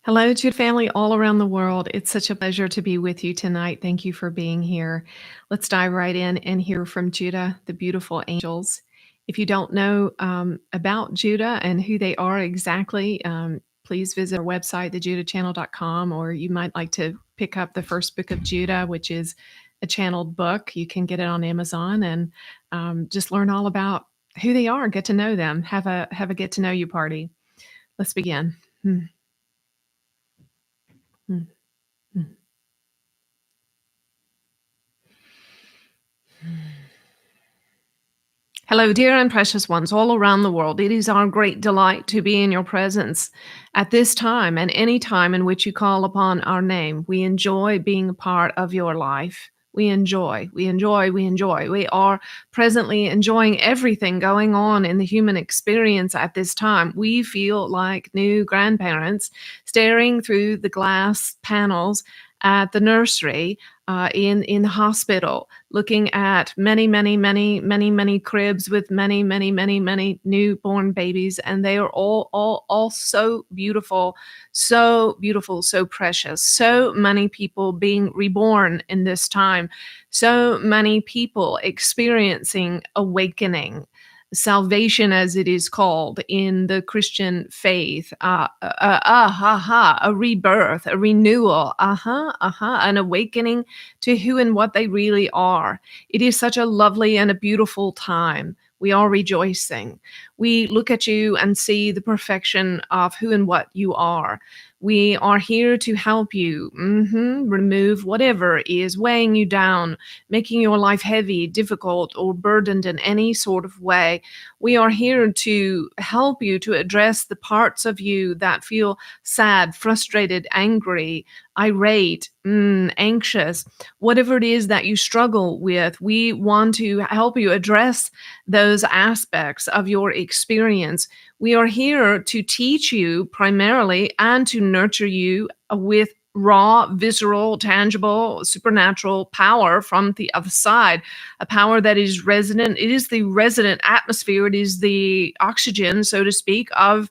Hello, Jude family all around the world. It's such a pleasure to be with you tonight. Thank you for being here. Let's dive right in and hear from Judah, the beautiful angels. If you don't know about Judah and who they are exactly, please visit our website, thejudahchannel.com, or you might like to pick up the first book of Judah, which is a channeled book. You can get it on Amazon and just learn all about who they are, get to know them, have a get to know you party. Let's begin. Hmm, hmm, hmm. Hello, dear and precious ones all around the world. It is our great delight to be in your presence at this time and any time in which you call upon our name. We enjoy being a part of your life. We enjoy, we enjoy, we enjoy. We are presently enjoying everything going on in the human experience at this time. We feel like new grandparents staring through the glass panels at the nursery in the hospital, looking at many cribs with many newborn babies, and they are all so beautiful, so precious. So many people being reborn in this time, so many people experiencing awakening. Salvation, as it is called in the Christian faith, a rebirth, a renewal, an awakening to who and what they really are. It is such a lovely and a beautiful time. We are rejoicing. We look at you and see the perfection of who and what you are. We are here to help you remove whatever is weighing you down, making your life heavy, difficult, or burdened in any sort of way. We are here to help you to address the parts of you that feel sad, frustrated, angry, irate, anxious, whatever it is that you struggle with. We want to help you address those aspects of your experience. We are here to teach you primarily and to nurture you with raw, visceral, tangible, supernatural power from the other side, a power that is resonant. It is the resonant atmosphere. It is the oxygen, so to speak, of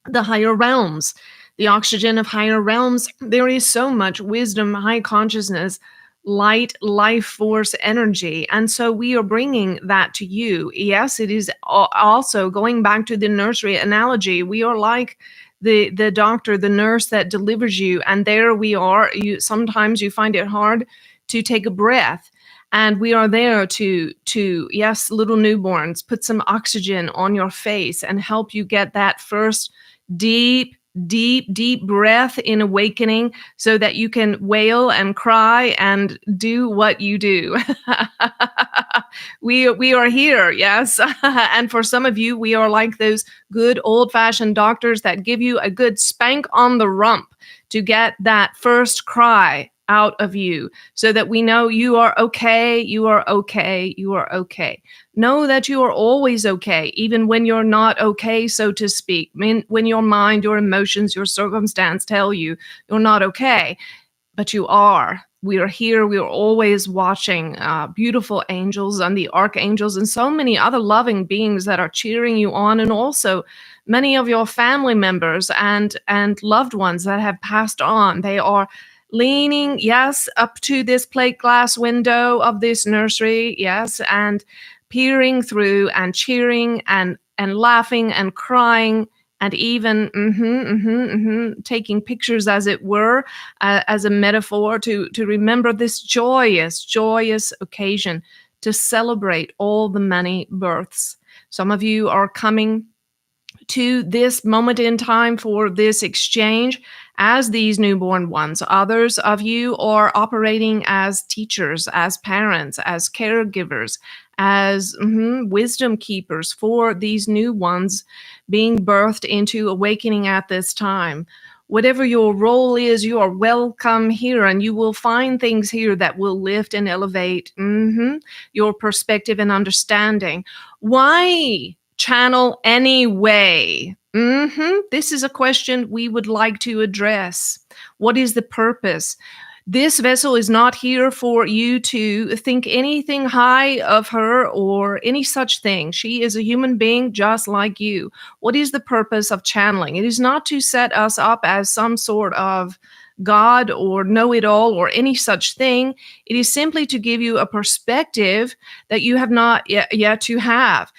the higher realms, the oxygen of higher realms. There is so much wisdom, high consciousness, light, life force, energy. And so we are bringing that to you. Yes, it is also going back to the nursery analogy. We are like the doctor, the nurse that delivers you. And there we are. Sometimes you find it hard to take a breath. And we are there to yes, little newborns, put some oxygen on your face and help you get that first deep breath in awakening so that you can wail and cry and do what you do. We are here, yes. And for some of you, we are like those good old-fashioned doctors that give you a good spank on the rump to get that first cry out of you so that we know you are okay, you are okay, you are okay. Know that you are always okay, even when you're not okay, so to speak. When your mind, your emotions, your circumstance tell you you're not okay, but you are. We are here. We are always watching beautiful angels and the archangels and so many other loving beings that are cheering you on, and also many of your family members and loved ones that have passed on. They are leaning, yes, up to this plate glass window of this nursery, yes, and peering through and cheering and laughing and crying and even taking pictures, as it were, as a metaphor to remember this joyous occasion to celebrate all the many births. Some of you are coming to this moment in time for this exchange as these newborn ones. Others of you are operating as teachers, as parents, as caregivers, as wisdom keepers for these new ones being birthed into awakening at this time. Whatever your role is, you are welcome here, and you will find things here that will lift and elevate your perspective and understanding. Why channel anyway? This is a question we would like to address. What is the purpose? This vessel is not here for you to think anything high of her or any such thing. She is a human being just like you. What is the purpose of channeling? It is not to set us up as some sort of God or know it all or any such thing. It is simply to give you a perspective that you have not yet to have.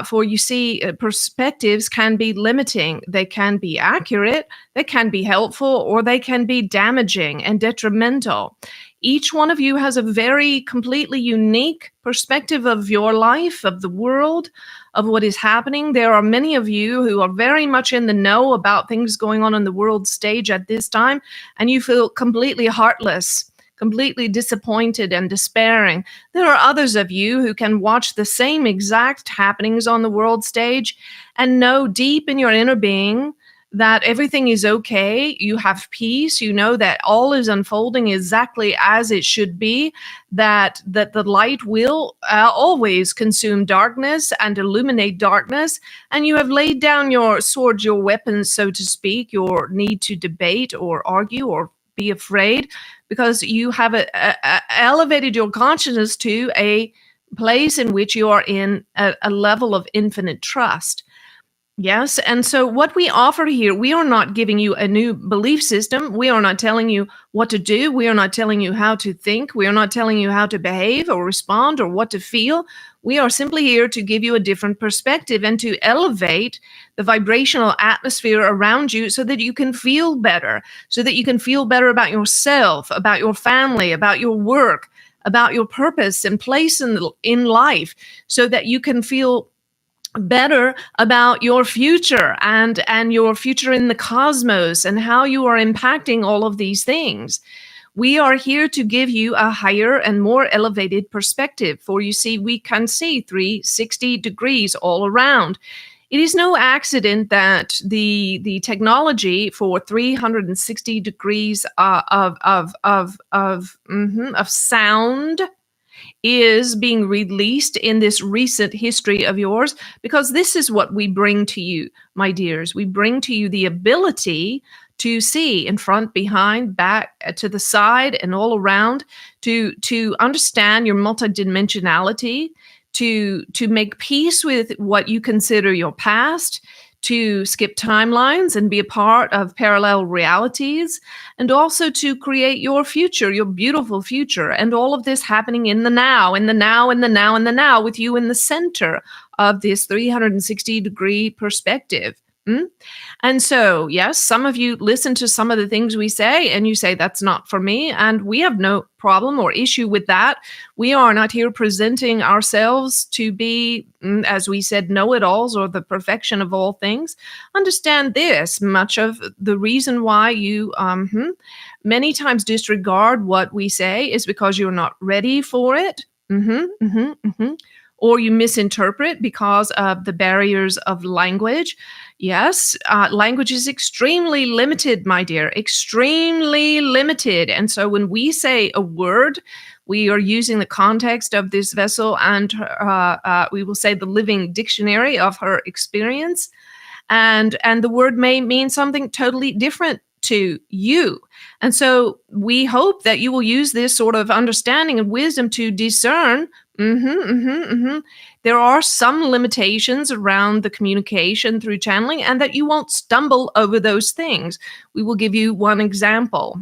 For you see, perspectives can be limiting, they can be accurate, they can be helpful, or they can be damaging and detrimental. Each one of you has a very completely unique perspective of your life, of the world, of what is happening. There are many of you who are very much in the know about things going on the world stage at this time, and you feel completely heartless, completely disappointed and despairing. There are others of you who can watch the same exact happenings on the world stage and know deep in your inner being that everything is okay. You have peace. You know that all is unfolding exactly as it should be, that the light will always consume darkness and illuminate darkness. And you have laid down your swords, your weapons, so to speak, your need to debate or argue or be afraid, because you have elevated your consciousness to a place in which you are in a level of infinite trust. Yes. And so, what we offer here, we are not giving you a new belief system. We are not telling you what to do. We are not telling you how to think. We are not telling you how to behave or respond or what to feel. We are simply here to give you a different perspective and to elevate the vibrational atmosphere around you so that you can feel better, so that you can feel better about yourself, about your family, about your work, about your purpose and place in life, so that you can feel better about your future and your future in the cosmos and how you are impacting all of these things. We are here to give you a higher and more elevated perspective, for you see, we can see 360 degrees all around. It is no accident that the technology for 360 degrees of sound is being released in this recent history of yours, because this is what we bring to you, my dears. We bring to you the ability to see in front, behind, back, to the side, and all around, to understand your multidimensionality, to make peace with what you consider your past, to skip timelines and be a part of parallel realities, and also to create your future, your beautiful future. And all of this happening in the now, in the now, in the now, in the now, with you in the center of this 360-degree perspective. And so, yes, some of you listen to some of the things we say and you say, that's not for me. And we have no problem or issue with that. We are not here presenting ourselves to be, as we said, know-it-alls or the perfection of all things. Understand this, much of the reason why you many times disregard what we say is because you're not ready for it. Or you misinterpret because of the barriers of language. Yes, language is extremely limited, my dear, extremely limited. And so when we say a word, we are using the context of this vessel and we will say the living dictionary of her experience. And the word may mean something totally different to you. And so we hope that you will use this sort of understanding and wisdom to discern. There are some limitations around the communication through channeling, and that you won't stumble over those things. We will give you one example.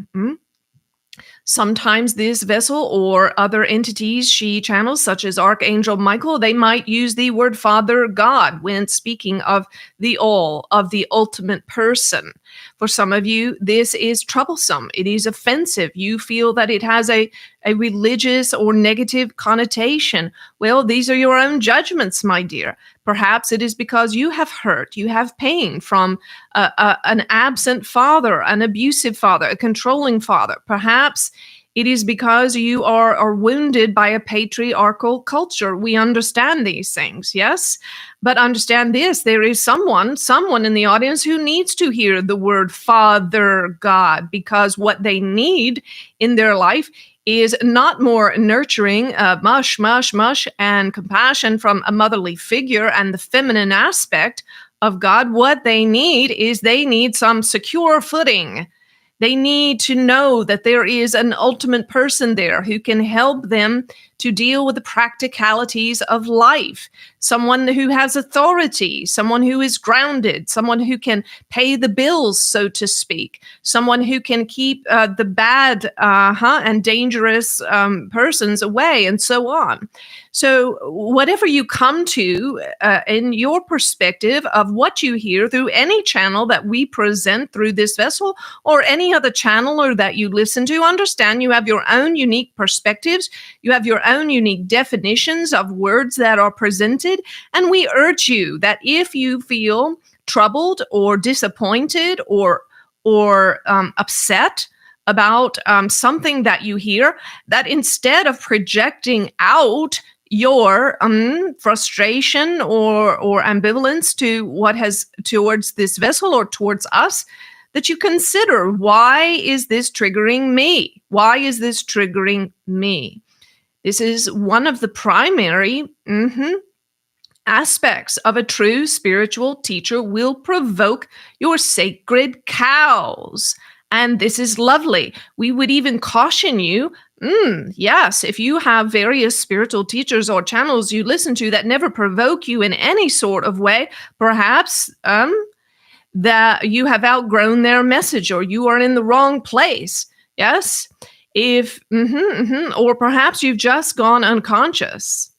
Sometimes this vessel or other entities she channels, such as Archangel Michael, they might use the word Father God when speaking of the all, of the ultimate person. For some of you, this is troublesome. It is offensive. You feel that it has a religious or negative connotation. Well, these are your own judgments, my dear. Perhaps it is because you have hurt, you have pain from an absent father, an abusive father, a controlling father. Perhaps it is because you are wounded by a patriarchal culture. We understand these things, yes? But understand this, there is someone in the audience who needs to hear the word Father God, because what they need in their life is not more nurturing, mush, mush, mush, and compassion from a motherly figure and the feminine aspect of God. What they need is they need some secure footing. They need to know that there is an ultimate person there who can help them to deal with the practicalities of life. Someone who has authority, someone who is grounded, someone who can pay the bills, so to speak, someone who can keep the bad and dangerous persons away, and so on. So, whatever you come to in your perspective of what you hear through any channel that we present through this vessel or any other channel or that you listen to, understand you have your own unique perspectives. You have your own unique definitions of words that are presented. And we urge you that if you feel troubled or disappointed or upset about something that you hear, that instead of projecting out your frustration or ambivalence to what has towards this vessel or towards us, that you consider, why is this triggering me? Why is this triggering me? This is one of the primary aspects of a true spiritual teacher, will provoke your sacred cows. And this is lovely. We would even caution you, yes, if you have various spiritual teachers or channels you listen to that never provoke you in any sort of way, perhaps that you have outgrown their message or you are in the wrong place. Yes. If, or perhaps you've just gone unconscious.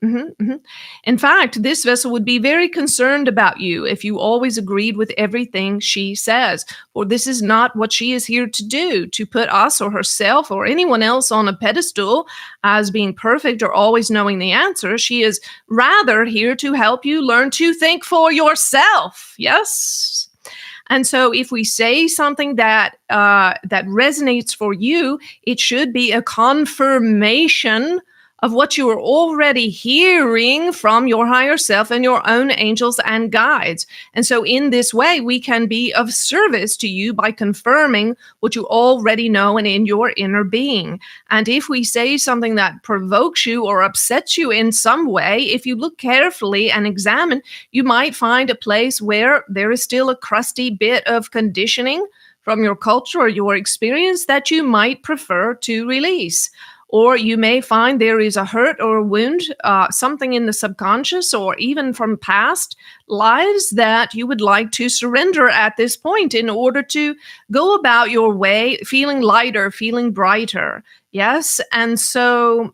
In fact, this vessel would be very concerned about you if you always agreed with everything she says. For this is not what she is here to do, to put us or herself or anyone else on a pedestal as being perfect or always knowing the answer. She is rather here to help you learn to think for yourself. Yes. And so if we say something that resonates for you, it should be a confirmation of what you are already hearing from your higher self and your own angels and guides. And so in this way, we can be of service to you by confirming what you already know and in your inner being. And if we say something that provokes you or upsets you in some way, if you look carefully and examine, you might find a place where there is still a crusty bit of conditioning from your culture or your experience that you might prefer to release. Or you may find there is a hurt or a wound, something in the subconscious or even from past lives that you would like to surrender at this point in order to go about your way feeling lighter, feeling brighter. Yes. And so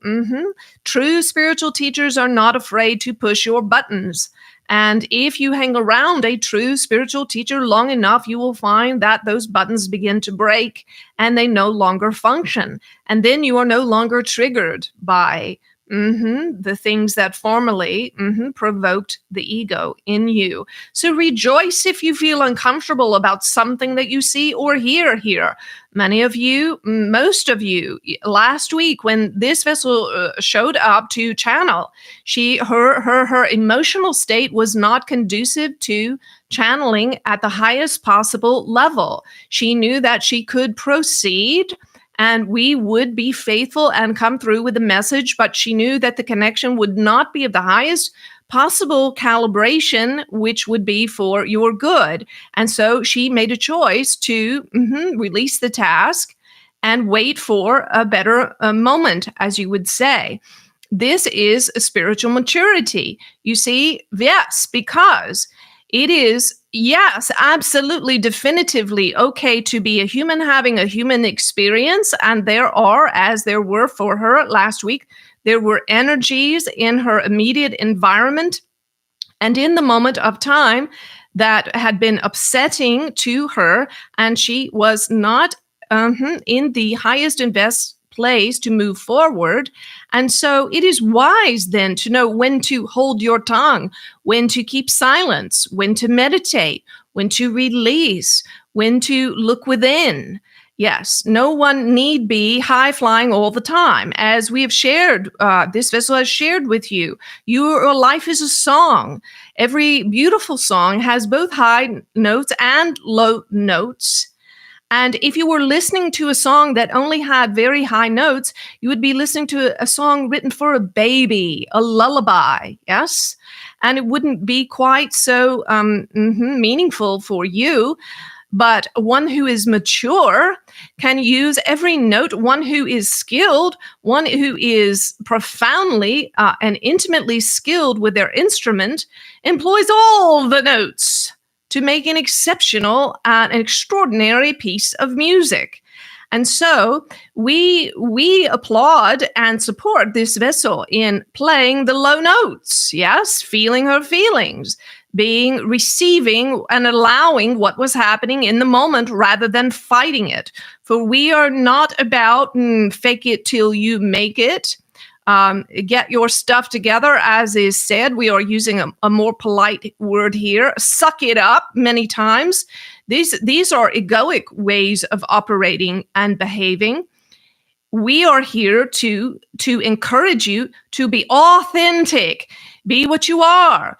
true spiritual teachers are not afraid to push your buttons. And if you hang around a true spiritual teacher long enough, you will find that those buttons begin to break and they no longer function. And then you are no longer triggered by the things that formerly provoked the ego in you. So rejoice if you feel uncomfortable about something that you see or hear here. Many of you, most of you, last week when this vessel showed up to channel, her emotional state was not conducive to channeling at the highest possible level. She knew that she could proceed and we would be faithful and come through with the message, but she knew that the connection would not be of the highest possible calibration, which would be for your good. And so she made a choice to release the task and wait for a better moment, as you would say. This is a spiritual maturity. You see, yes, because it is, yes, absolutely, definitively okay to be a human having a human experience. And there are, as there were for her last week, there were energies in her immediate environment and in the moment of time that had been upsetting to her. And she was not in the highest and best place to move forward. And so it is wise then to know when to hold your tongue, when to keep silence, when to meditate, when to release, when to look within. Yes, no one need be high flying all the time. As we have shared, this vessel has shared with you, your life is a song. Every beautiful song has both high notes and low notes. And if you were listening to a song that only had very high notes, you would be listening to a song written for a baby, a lullaby, yes? And it wouldn't be quite so meaningful for you. But one who is mature can use every note. One who is skilled, one who is profoundly and intimately skilled with their instrument, employs all the notes to make an exceptional and extraordinary piece of music. And so we applaud and support this vessel in playing the low notes, yes, feeling her feelings, being receiving and allowing what was happening in the moment rather than fighting it. For we are not about fake it till you make it. Get your stuff together, as is said. We are using a more polite word here. Suck it up many times. These are egoic ways of operating and behaving. We are here to encourage you to be authentic, be what you are.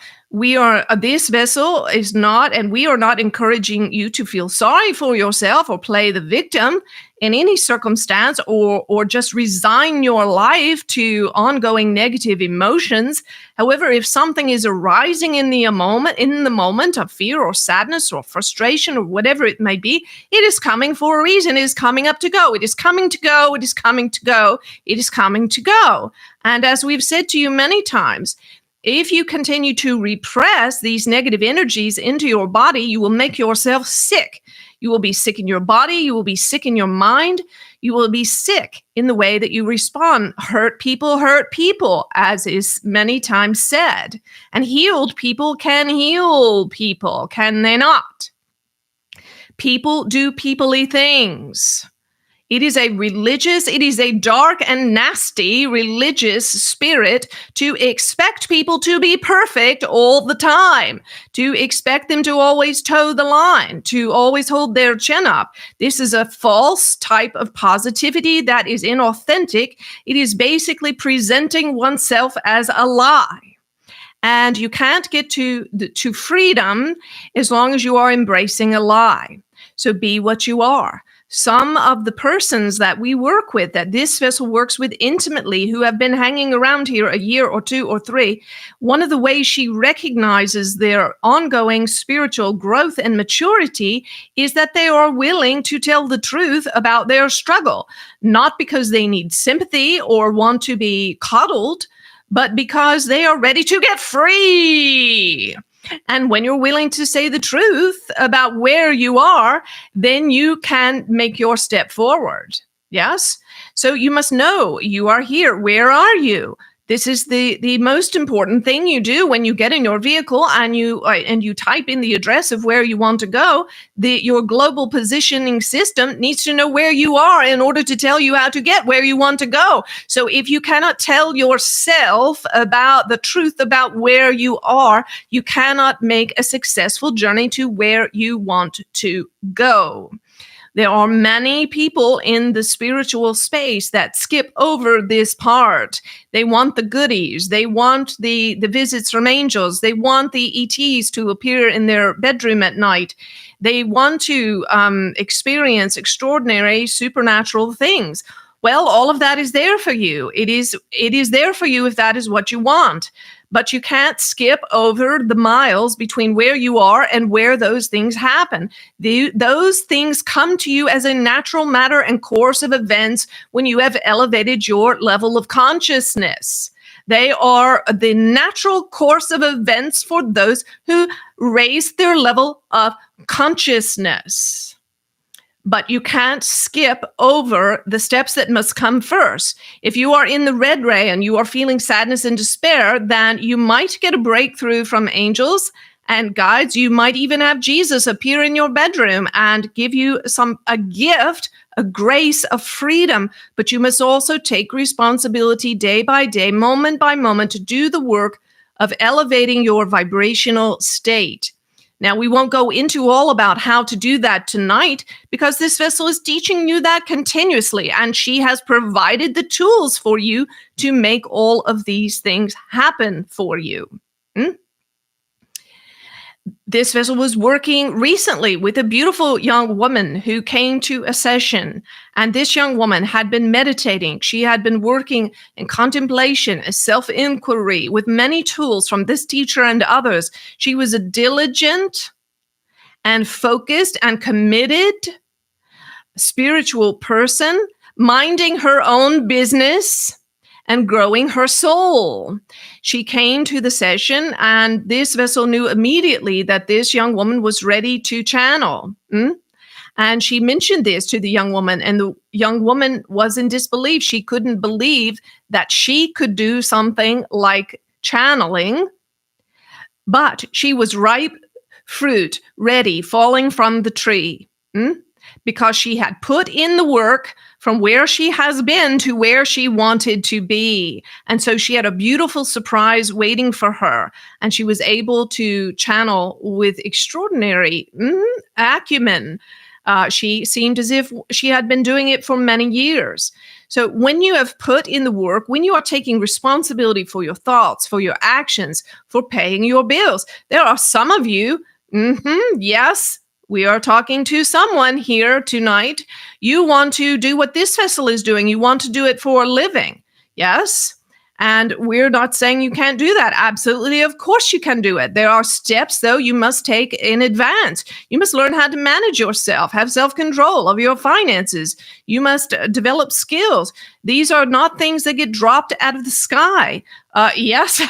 This vessel is not, and we are not encouraging you to feel sorry for yourself or play the victim in any circumstance, or just resign your life to ongoing negative emotions. However, if something is arising in the moment of fear or sadness or frustration or whatever it may be, it is coming for a reason. It is coming up to go. It is coming to go. It is coming to go. It is coming to go. And as we've said to you many times, if you continue to repress these negative energies into your body, you will make yourself sick. You will be sick in your body. You will be sick in your mind. You will be sick in the way that you respond. Hurt people, as is many times said. And healed people can heal people, can they not? People do people-y things. It is a dark and nasty religious spirit to expect people to be perfect all the time, to expect them to always toe the line, to always hold their chin up. This is a false type of positivity that is inauthentic. It is basically presenting oneself as a lie. And you can't get to freedom as long as you are embracing a lie. So be what you are. Some of the persons that we work with, that this vessel works with intimately, who have been hanging around here a year or 2 or 3, one of the ways she recognizes their ongoing spiritual growth and maturity is that they are willing to tell the truth about their struggle, not because they need sympathy or want to be coddled, but because they are ready to get free. And when you're willing to say the truth about where you are, then you can make your step forward. Yes? So you must know you are here. Where are you? This is the most important thing you do when you get in your vehicle and you type in the address of where you want to go. Your global positioning system needs to know where you are in order to tell you how to get where you want to go. So if you cannot tell yourself about the truth about where you are, you cannot make a successful journey to where you want to go. There are many people in the spiritual space that skip over this part. They want the goodies. They want the visits from angels. They want the ETs to appear in their bedroom at night. They want to experience extraordinary supernatural things. Well, all of that is there for you. It is there for you if that is what you want. But you can't skip over the miles between where you are and where those things happen. Those things come to you as a natural matter and course of events when you have elevated your level of consciousness. They are the natural course of events for those who raise their level of consciousness. But you can't skip over the steps that must come first. If you are in the red ray and you are feeling sadness and despair, then you might get a breakthrough from angels and guides. You might even have Jesus appear in your bedroom and give you a gift, a grace of freedom. But you must also take responsibility day by day, moment by moment, to do the work of elevating your vibrational state. Now, we won't go into all about how to do that tonight because this vessel is teaching you that continuously, and she has provided the tools for you to make all of these things happen for you. This vessel was working recently with a beautiful young woman who came to a session, and this young woman had been meditating. She had been working in contemplation, a self-inquiry with many tools from this teacher and others. She was a diligent and focused and committed spiritual person, minding her own business and growing her soul. She came to the session, and this vessel knew immediately that this young woman was ready to channel. And she mentioned this to the young woman, and the young woman was in disbelief. She couldn't believe that she could do something like channeling, but she was ripe fruit, ready, falling from the tree. Because she had put in the work from where she has been to where she wanted to be. And so she had a beautiful surprise waiting for her. And she was able to channel with extraordinary acumen. She seemed as if she had been doing it for many years. So when you have put in the work, when you are taking responsibility for your thoughts, for your actions, for paying your bills, there are some of you, yes, we are talking to someone here tonight. You want to do what this vessel is doing. You want to do it for a living. Yes. And we're not saying you can't do that. Absolutely. Of course you can do it. There are steps, though, you must take in advance. You must learn how to manage yourself, have self-control of your finances. You must develop skills. These are not things that get dropped out of the sky. Yes,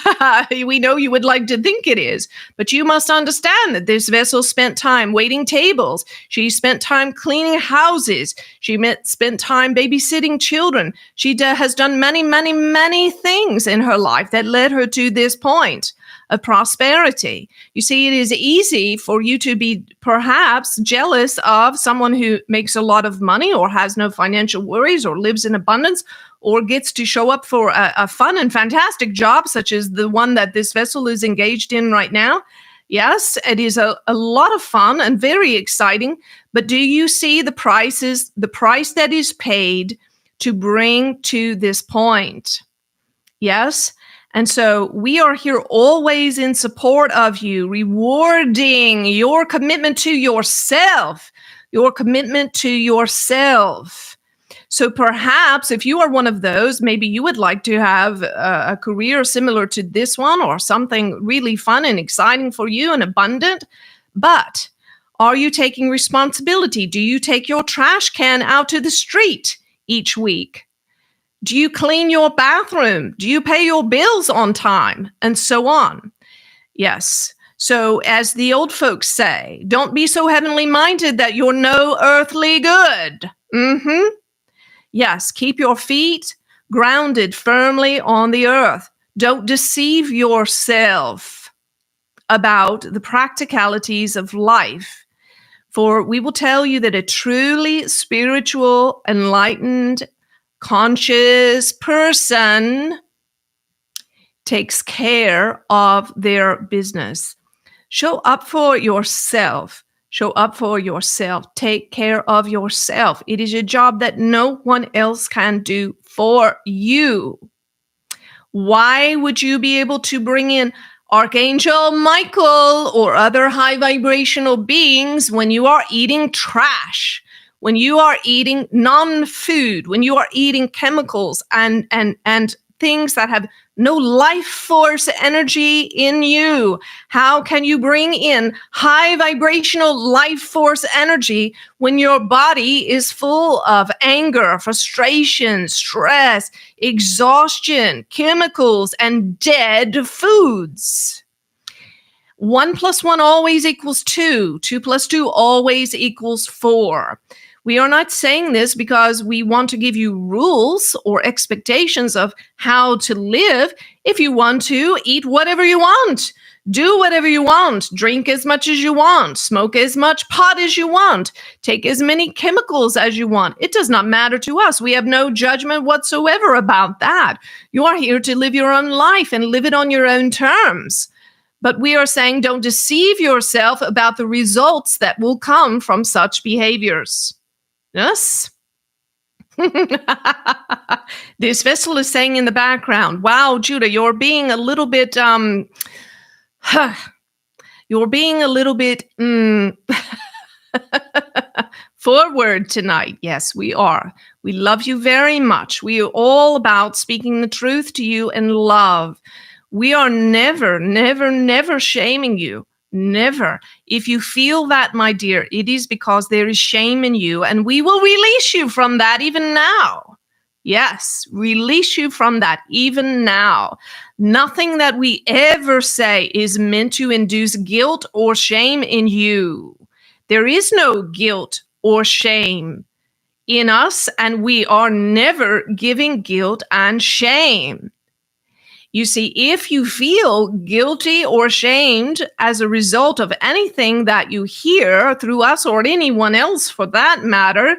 we know you would like to think it is, but you must understand that this vessel spent time waiting tables. She spent time cleaning houses. She spent time babysitting children. She has done many, many, many things in her life that led her to this point of prosperity. You see, it is easy for you to be perhaps jealous of someone who makes a lot of money or has no financial worries or lives in abundance or gets to show up for a fun and fantastic job such as the one that this vessel is engaged in right now. Yes, it is a lot of fun and very exciting, but do you see the price that is paid to bring to this point? Yes. And so we are here always in support of you, rewarding your commitment to yourself, So perhaps if you are one of those, maybe you would like to have a career similar to this one or something really fun and exciting for you and abundant. But are you taking responsibility? Do you take your trash can out to the street each week? Do you clean your bathroom? Do you pay your bills on time? And so on. Yes. So as the old folks say, don't be so heavenly minded that you're no earthly good. Yes, keep your feet grounded firmly on the earth. Don't deceive yourself about the practicalities of life. For we will tell you that a truly spiritual, enlightened, conscious person takes care of their business. Show up for yourself. Take care of yourself. It is a job that no one else can do for you. Why would you be able to bring in Archangel Michael or other high vibrational beings when you are eating trash? When you are eating non-food, when you are eating chemicals and things that have no life force energy in you, how can you bring in high vibrational life force energy when your body is full of anger, frustration, stress, exhaustion, chemicals, and dead foods? 1 + 1 always equals 2. 2 + 2 always equals 4. We are not saying this because we want to give you rules or expectations of how to live. If you want to, eat whatever you want, do whatever you want, drink as much as you want, smoke as much pot as you want, take as many chemicals as you want. It does not matter to us. We have no judgment whatsoever about that. You are here to live your own life and live it on your own terms. But we are saying don't deceive yourself about the results that will come from such behaviors. Yes? This vessel is saying in the background, wow, Judah, you're being a little bit, forward tonight. Yes, we are. We love you very much. We are all about speaking the truth to you in love. We are never, never, never shaming you. Never. If you feel that, my dear, it is because there is shame in you, and we will release you from that even now. Yes, release you from that even now. Nothing that we ever say is meant to induce guilt or shame in you. There is no guilt or shame in us, and we are never giving guilt and shame. You see, if you feel guilty or ashamed as a result of anything that you hear through us or anyone else for that matter,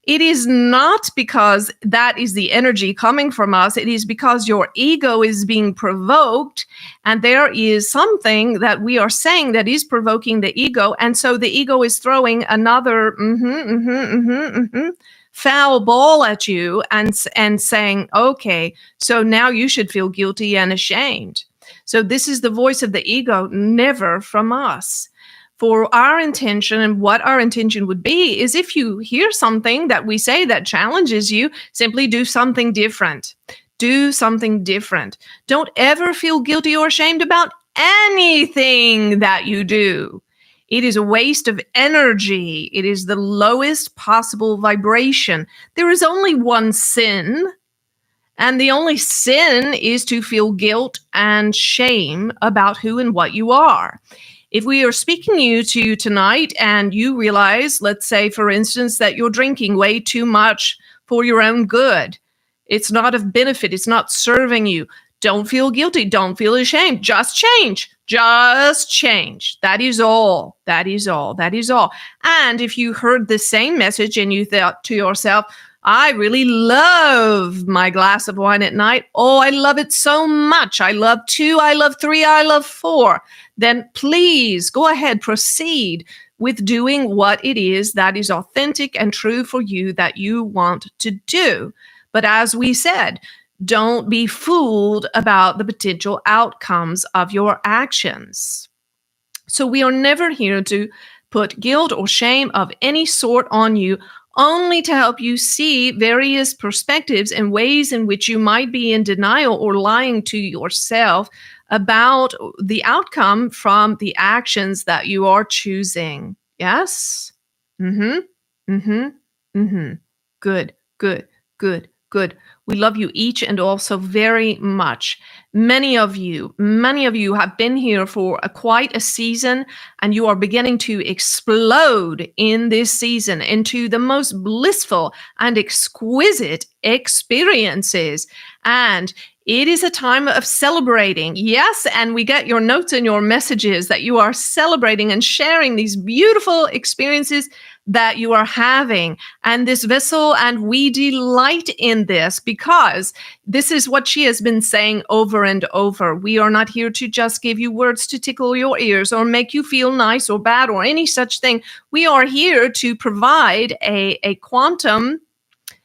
it is not because that is the energy coming from us. It is because your ego is being provoked, and there is something that we are saying that is provoking the ego. And so the ego is throwing another foul ball at you and saying, okay, so now you should feel guilty and ashamed. So this is the voice of the ego, never from us. For our intention, and what our intention would be, is if you hear something that we say that challenges you, simply do something different. Do something different. Don't ever feel guilty or ashamed about anything that you do. It is a waste of energy. It is the lowest possible vibration. There is only one sin, and the only sin is to feel guilt and shame about who and what you are. If we are speaking you to tonight and you realize, let's say, for instance, that you're drinking way too much for your own good, it's not of benefit, it's not serving you, don't feel guilty, don't feel ashamed, just change. Just change. That is all. That is all. That is all. And if you heard the same message and you thought to yourself, I really love my glass of wine at night. Oh, I love it so much. I love 2, I love 3, I love 4. Then please go ahead, proceed with doing what it is that is authentic and true for you that you want to do. But as we said, don't be fooled about the potential outcomes of your actions. So we are never here to put guilt or shame of any sort on you, only to help you see various perspectives and ways in which you might be in denial or lying to yourself about the outcome from the actions that you are choosing. Yes? Mm-hmm. Mm-hmm. Mm-hmm. Good, good, good, good. We love you each and all so very much. Many of you have been here for quite a season, and you are beginning to explode in this season into the most blissful and exquisite experiences. And it is a time of celebrating. Yes, and we get your notes and your messages that you are celebrating and sharing these beautiful experiences that you are having, and this vessel, and we delight in this because this is what she has been saying over and over. We are not here to just give you words to tickle your ears or make you feel nice or bad or any such thing. We are here to provide a quantum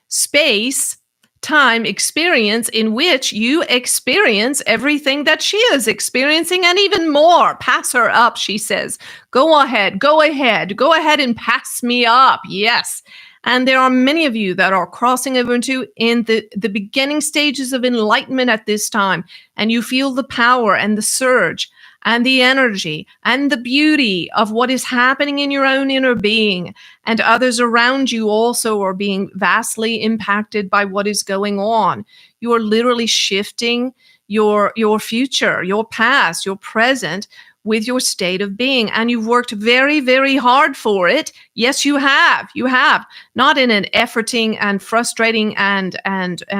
space time experience in which you experience everything that she is experiencing and even more. Pass her up, she says. Go ahead and pass me up. Yes. And there are many of you that are crossing over into in the beginning stages of enlightenment at this time, and you feel the power and the surge and the energy and the beauty of what is happening in your own inner being. And others around you also are being vastly impacted by what is going on. You are literally shifting your future, your past, your present with your state of being. And you've worked very, very hard for it. Yes, you have. You have. Not in an efforting and frustrating and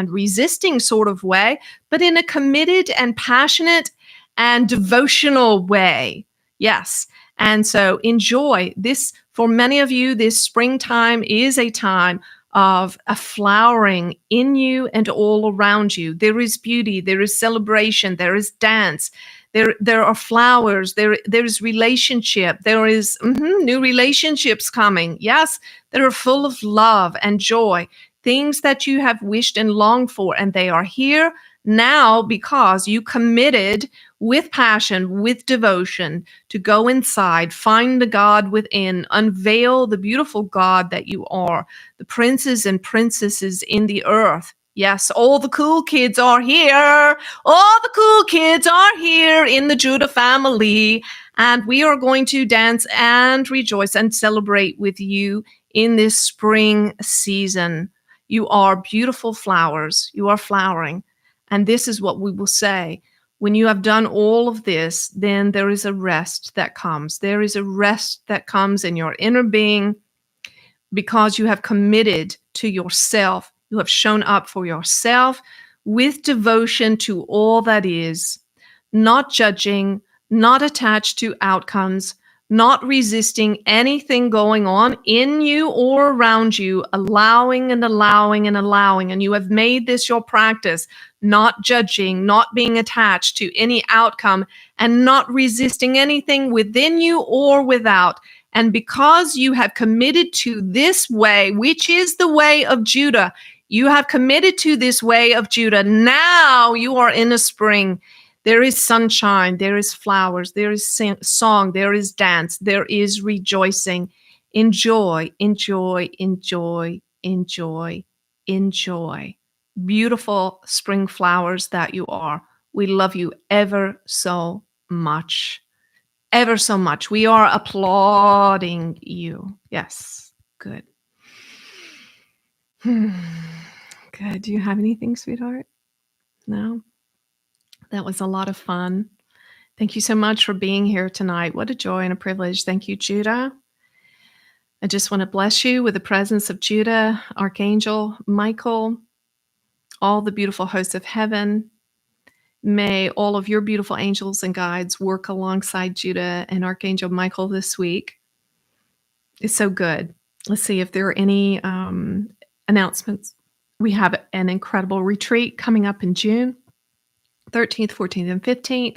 resisting sort of way, but in a committed and passionate and devotional way. Yes. And so enjoy this. For many of you, this springtime is a time of a flowering in you and all around you. There is beauty, there is celebration, there is dance, there are flowers, there is relationship, there is new relationships coming. Yes, that are full of love and joy, things that you have wished and longed for, and they are here now because you committed with passion, with devotion, to go inside, find the God within, unveil the beautiful God that you are, the princes and princesses in the earth. Yes, all the cool kids are here. All the cool kids are here in the Judah family. And we are going to dance and rejoice and celebrate with you in this spring season. You are beautiful flowers. You are flowering. And this is what we will say. When you have done all of this, then there is a rest that comes. There is a rest that comes in your inner being because you have committed to yourself. You have shown up for yourself with devotion to all that is, not judging, not attached to outcomes, not resisting anything going on in you or around you, allowing and allowing and allowing. And you have made this your practice, not judging, not being attached to any outcome, and not resisting anything within you or without. And because you have committed to this way, which is the way of Judah, you have committed to this way of Judah. Now you are in a spring. There is sunshine, there is flowers, there is song, there is dance, there is rejoicing. Enjoy, enjoy, enjoy, enjoy, enjoy. Beautiful spring flowers that you are. We love you ever so much. Ever so much. We are applauding you. Yes, good. Good. Do you have anything, sweetheart? No? That was a lot of fun. Thank you so much for being here tonight. What a joy and a privilege. Thank you, Judah. I just want to bless you with the presence of Judah, Archangel Michael, all the beautiful hosts of heaven. May all of your beautiful angels and guides work alongside Judah and Archangel Michael this week. It's so good. Let's see if there are any announcements. We have an incredible retreat coming up in June 13th, 14th, and 15th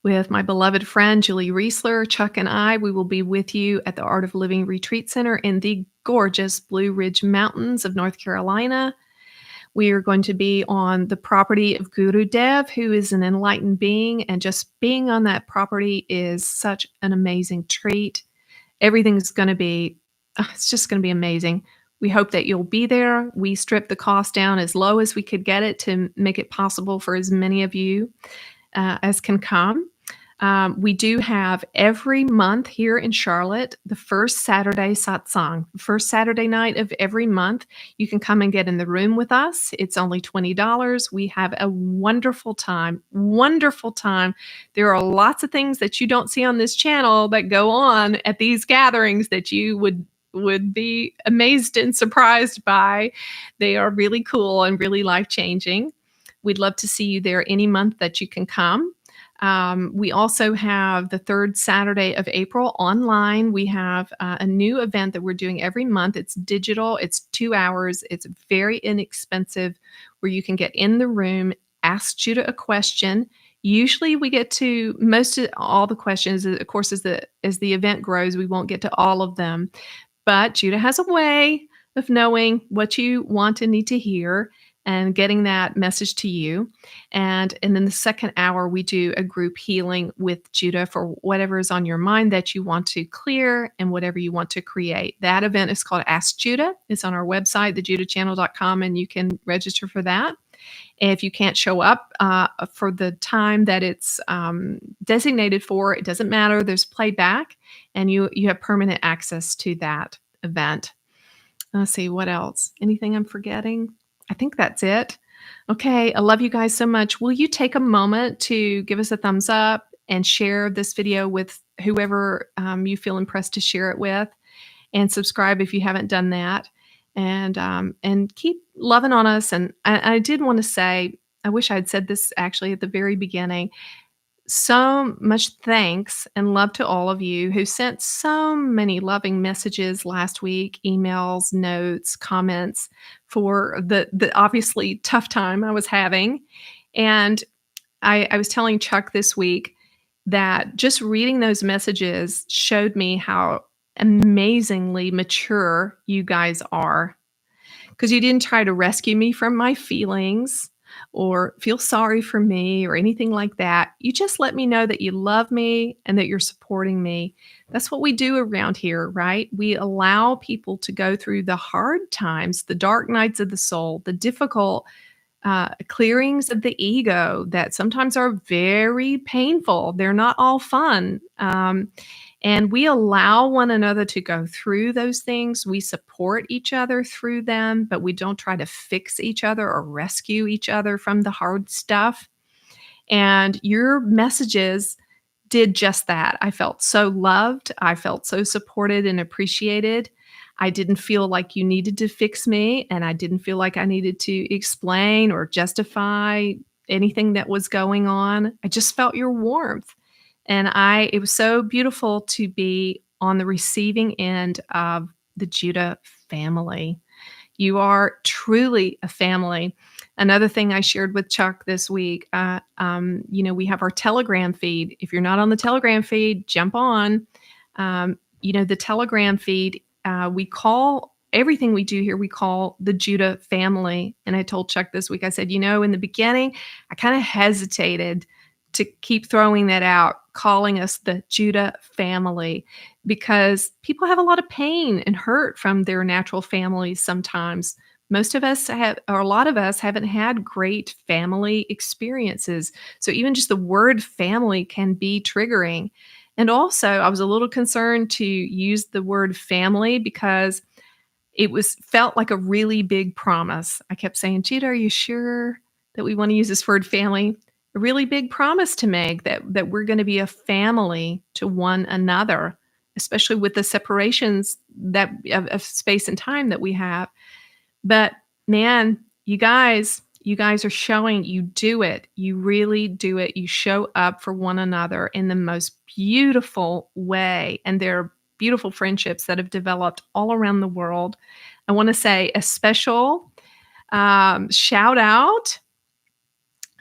with my beloved friend Julie Riesler. Chuck and I, we will be with you at the Art of Living Retreat Center in the gorgeous Blue Ridge Mountains of North Carolina. We are going to be on the property of Guru Dev, who is an enlightened being, and just being on that property is such an amazing treat. Everything's going to be, it's just going to be amazing. We hope that you'll be there. We stripped the cost down as low as we could get it to make it possible for as many of you as can come. We do have every month here in Charlotte, the first Saturday satsang, first Saturday night of every month. You can come and get in the room with us. It's only $20. We have a wonderful time, wonderful time. There are lots of things that you don't see on this channel that go on at these gatherings that you would be amazed and surprised by. They are really cool and really life-changing. We'd love to see you there any month that you can come. We also have the third Saturday of April online. We have a new event that we're doing every month. It's digital. It's 2 hours. It's very inexpensive, where you can get in the room, ask Judah a question. Usually we get to most of all the questions. Of course, as the event grows, we won't get to all of them. But Judah has a way of knowing what you want and need to hear and getting that message to you. And then the second hour, we do a group healing with Judah for whatever is on your mind that you want to clear and whatever you want to create. That event is called Ask Judah. It's on our website, thejudahchannel.com, and you can register for that. If you can't show up for the time that it's designated for, it doesn't matter. There's playback, and you have permanent access to that event. Let's see, what else? Anything I'm forgetting? I think that's it. Okay, I love you guys so much. Will you take a moment to give us a thumbs up and share this video with whoever you feel impressed to share it with, and subscribe if you haven't done that, and keep loving on us. And I did want to say, I wish I had said this actually at the very beginning. So much thanks and love to all of you who sent so many loving messages last week, emails, notes, comments for the obviously tough time I was having. And I was telling Chuck this week that just reading those messages showed me how amazingly mature you guys are, because you didn't try to rescue me from my feelings or feel sorry for me or anything like that. You just let me know that you love me and that you're supporting me. That's what we do around here, right? We allow people to go through the hard times, the dark nights of the soul, the difficult clearings of the ego that sometimes are very painful. They're not all fun. And we allow one another to go through those things. We support each other through them, but we don't try to fix each other or rescue each other from the hard stuff. And your messages did just that. I felt so loved. I felt so supported and appreciated. I didn't feel like you needed to fix me, and I didn't feel like I needed to explain or justify anything that was going on. I just felt your warmth. And it was so beautiful to be on the receiving end of the Judah family. You are truly a family. Another thing I shared with Chuck this week, we have our Telegram feed. If you're not on the Telegram feed, jump on. The Telegram feed, we call everything we do here, we call the Judah family. And I told Chuck this week, I said, in the beginning, I kind of hesitated to keep throwing that out, calling us the Judah family, because people have a lot of pain and hurt from their natural families sometimes. Most of us have, or a lot of us haven't had great family experiences. So even just the word family can be triggering. And also, I was a little concerned to use the word family because it was felt like a really big promise. I kept saying, Judah, are you sure that we want to use this word family? A really big promise to make that we're going to be a family to one another, especially with the separations that of space and time that we have. But man, you guys are showing you do it. You really do it. You show up for one another in the most beautiful way. And there are beautiful friendships that have developed all around the world. I want to say a special shout out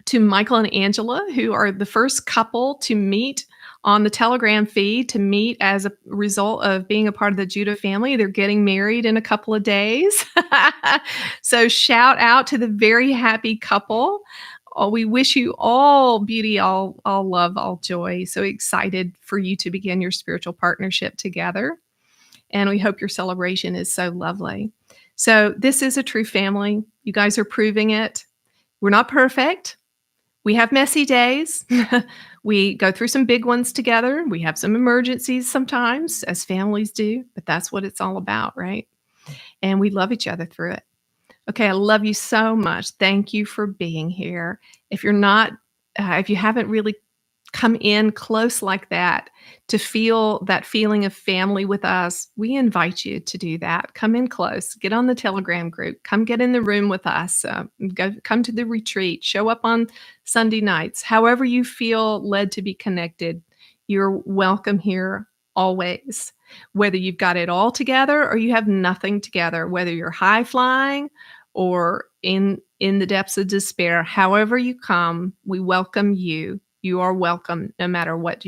to Michael and Angela, who are the first couple to meet on the Telegram feed, to meet as a result of being a part of the Judah family. They're getting married in a couple of days. So shout out to the very happy couple. Oh, we wish you all beauty, all love, all joy. So excited for you to begin your spiritual partnership together. And we hope your celebration is so lovely. So this is a true family. You guys are proving it. We're not perfect. We have messy days. We go through some big ones together. We have some emergencies sometimes, as families do, but that's what it's all about, right? And we love each other through it. Okay, I love you so much. Thank you for being here. If you haven't really come in close like that to feel that feeling of family with us, we invite you to do that. Come in close, get on the Telegram group, come get in the room with us, come to the retreat, show up on Sunday nights. However you feel led to be connected, you're welcome here always. Whether you've got it all together or you have nothing together, whether you're high flying or in the depths of despair, however you come, we welcome you. You are welcome no matter what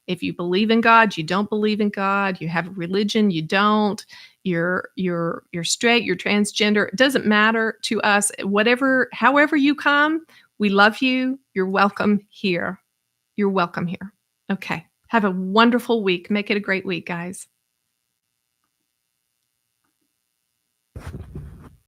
if you believe in God, you don't believe in God, you have a religion, you don't, you're straight, you're transgender, it doesn't matter to us. However you come, we love you. You're welcome here. You're welcome here. Okay. Have a wonderful week. Make it a great week, guys.